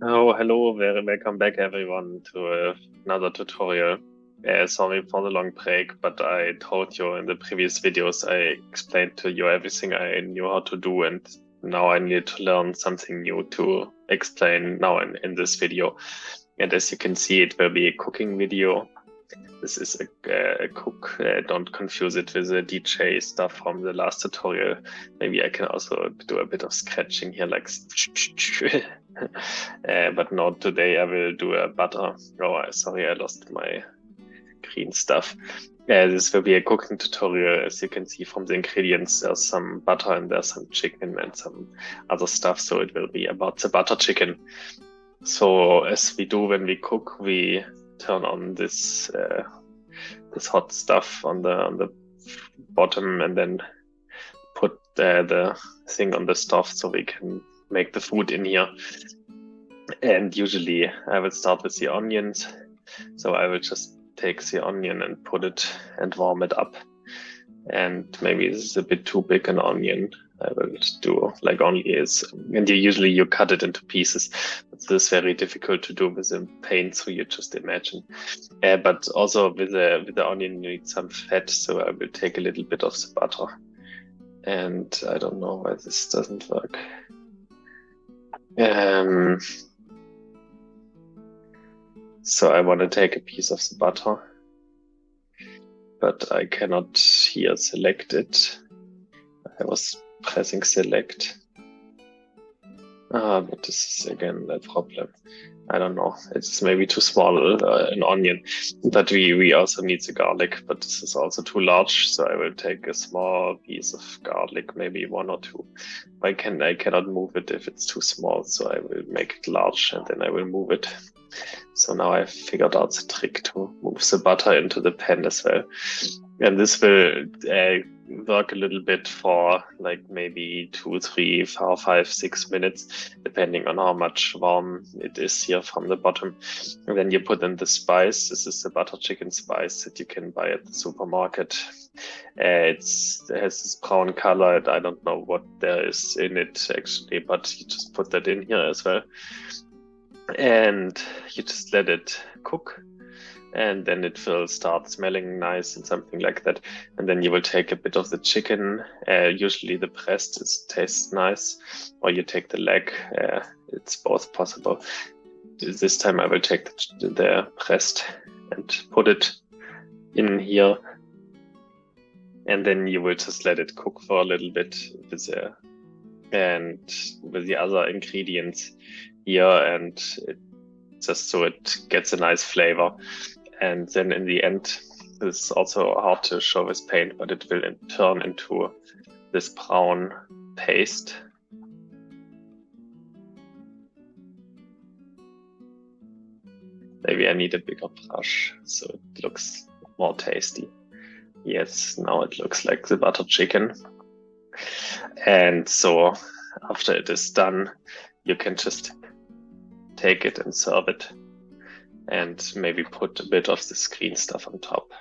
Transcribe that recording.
Oh, hello, welcome back everyone to another tutorial. Sorry for the long break, but I told you in the previous videos I explained to you everything I knew how to do, and now I need to learn something new to explain now in this video. And as you can see, it will be a cooking video. This is a cook. Don't confuse it with the DJ stuff from the last tutorial. Maybe I can also do a bit of scratching here, like. But no, today I will do a butter. Oh, sorry, I lost my green stuff. This will be a cooking tutorial. As you can see from the ingredients, there's some butter and there's some chicken and some other stuff. So it will be about the butter chicken. So as we do when we cook, we turn on this hot stuff on the bottom and then put the thing on the stove so we can make the food in here. And usually I will start with the onions. So I will just take the onion and put it and warm it up. And maybe this is a bit too big an onion. I will do like only is, and usually you cut it into pieces. But this is very difficult to do with a paint, so you just imagine. But also with the onion, you need some fat, so I will take a little bit of the butter. And I don't know why this doesn't work. So I want to take a piece of the butter, but I cannot here select it. I was pressing select. But this is again the problem. I don't know. It's maybe too small an onion, but we also need the garlic, but this is also too large. So I will take a small piece of garlic, maybe one or two. I cannot move it if it's too small, so I will make it large and then I will move it. So now I've figured out the trick to move the butter into the pan as well. And this will work a little bit for like maybe 2, 3, 4, 5, 6 minutes, depending on how much warm it is here from the bottom. And then you put in the spice. This is the butter chicken spice that you can buy at the supermarket. It has this brown color. And I don't know what there is in it actually, but you just put that in here as well. And you just let it cook. And then it will start smelling nice and something like that. And then you will take a bit of the chicken. Usually the breast tastes nice, or you take the leg. It's both possible. This time I will take the breast and put it in here. And then you will just let it cook for a little bit with the other ingredients here, and just so it gets a nice flavor. And then in the end, this is also hard to show with paint, but it will turn into this brown paste. Maybe I need a bigger brush so it looks more tasty. Yes, now it looks like the butter chicken. And so after it is done, you can just take it and serve it. And maybe put a bit of this green stuff on top.